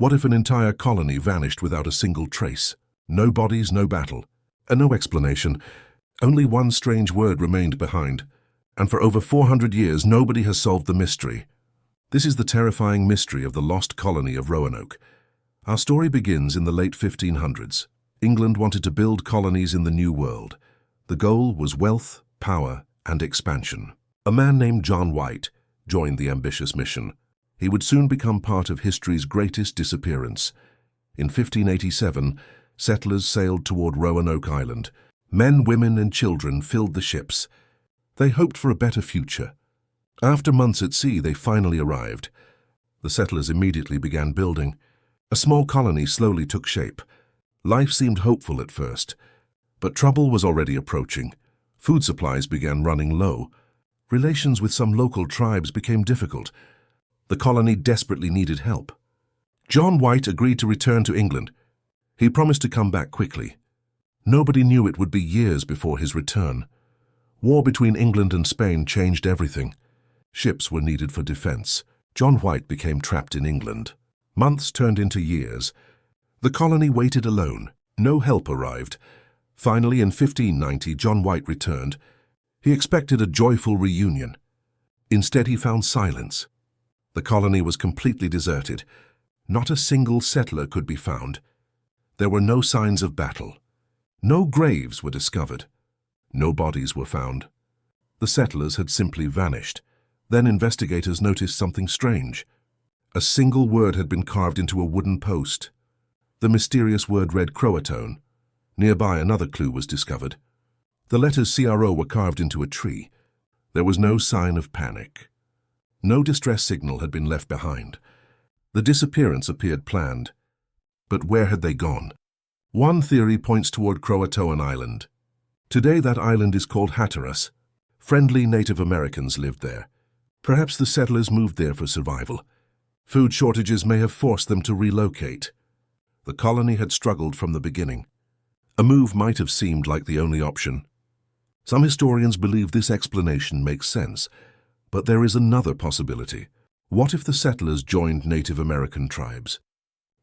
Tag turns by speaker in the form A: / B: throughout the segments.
A: What if an entire colony vanished without a single trace? No bodies, no battle, and no explanation. Only one strange word remained behind, and for over 400 years nobody has solved the mystery. This is the terrifying mystery of the Lost Colony of Roanoke. Our story begins in the late 1500s. England wanted to build colonies in the New World. The goal was wealth, power, and expansion. A man named John White joined the ambitious mission. He would soon become part of history's greatest disappearance. In 1587, settlers sailed toward Roanoke Island. Men, women, and children filled the ships. They hoped for a better future. After months at sea, they finally arrived. The settlers immediately began building. A small colony slowly took shape. Life seemed hopeful at first, but trouble was already approaching. Food supplies began running low. Relations with some local tribes became difficult. The colony desperately needed help. John White agreed to return to England. He promised to come back quickly. Nobody knew it would be years before his return. War between England and Spain changed everything. Ships were needed for defense. John White became trapped in England. Months turned into years. The colony waited alone. No help arrived. Finally, in 1590, John White returned. He expected a joyful reunion. Instead, he found silence. The colony was completely deserted. Not a single settler could be found. There were no signs of battle. No graves were discovered. No bodies were found. The settlers had simply vanished. Then investigators noticed something strange. A single word had been carved into a wooden post. The mysterious word read CROATOAN. Nearby, another clue was discovered. The letters CRO were carved into a tree. There was no sign of panic. No distress signal had been left behind. The disappearance appeared planned. But where had they gone? One theory points toward CROATOAN Island. Today that island is called Hatteras. Friendly Native Americans lived there. Perhaps the settlers moved there for survival. Food shortages may have forced them to relocate. The colony had struggled from the beginning. A move might have seemed like the only option. Some historians believe this explanation makes sense, but there is another possibility. What if the settlers joined Native American tribes?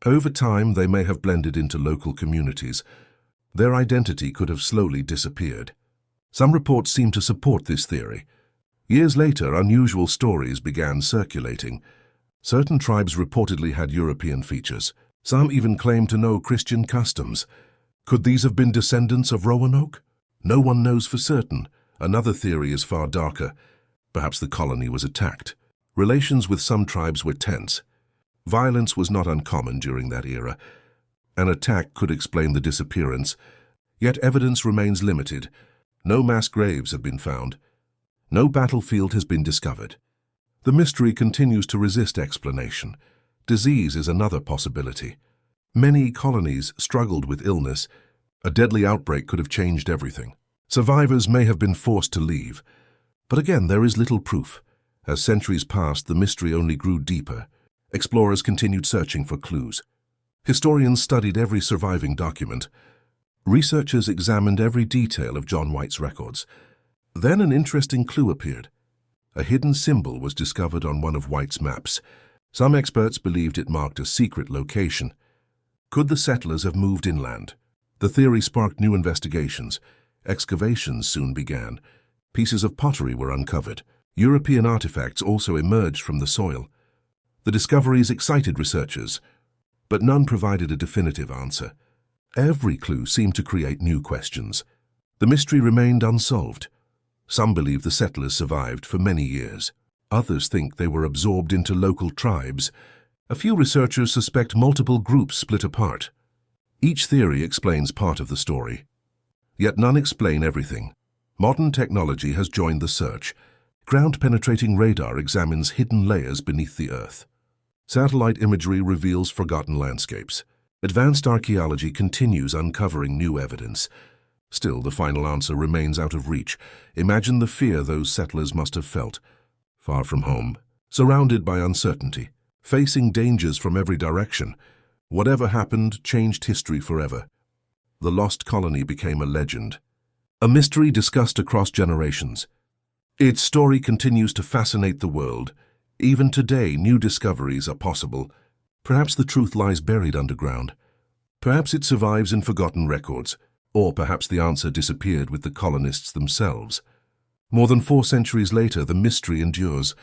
A: Over time, they may have blended into local communities. Their identity could have slowly disappeared. Some reports seem to support this theory. Years later, unusual stories began circulating. Certain tribes reportedly had European features. Some even claimed to know Christian customs. Could these have been descendants of Roanoke? No one knows for certain. Another theory is far darker. Perhaps the colony was attacked. Relations with some tribes were tense. Violence was not uncommon during that era. An attack could explain the disappearance, yet evidence remains limited. No mass graves have been found. No battlefield has been discovered. The mystery continues to resist explanation. Disease is another possibility. Many colonies struggled with illness. A deadly outbreak could have changed everything. Survivors may have been forced to leave. But again, there is little proof. As centuries passed, the mystery only grew deeper. Explorers continued searching for clues. Historians studied every surviving document. Researchers examined every detail of John White's records. Then an interesting clue appeared. A hidden symbol was discovered on one of White's maps. Some experts believed it marked a secret location. Could the settlers have moved inland? The theory sparked new investigations. Excavations soon began. Pieces of pottery were uncovered. European artifacts also emerged from the soil. The discoveries excited researchers, but none provided a definitive answer. Every clue seemed to create new questions. The mystery remained unsolved. Some believe the settlers survived for many years. Others think they were absorbed into local tribes. A few researchers suspect multiple groups split apart. Each theory explains part of the story. Yet none explain everything. Modern technology has joined the search. Ground-penetrating radar examines hidden layers beneath the earth. Satellite imagery reveals forgotten landscapes. Advanced archaeology continues uncovering new evidence. Still, the final answer remains out of reach. Imagine the fear those settlers must have felt. Far from home, surrounded by uncertainty, facing dangers from every direction. Whatever happened changed history forever. The lost colony became a legend, a mystery discussed across generations. Its story continues to fascinate the world. Even today, new discoveries are possible. Perhaps the truth lies buried underground. Perhaps it survives in forgotten records, or perhaps the answer disappeared with the colonists themselves. More than 4 centuries later, the mystery endures.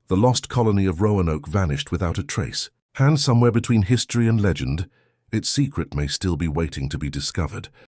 A: The lost colony of Roanoke vanished without a trace. Somewhere between history and legend, its secret may still be waiting to be discovered.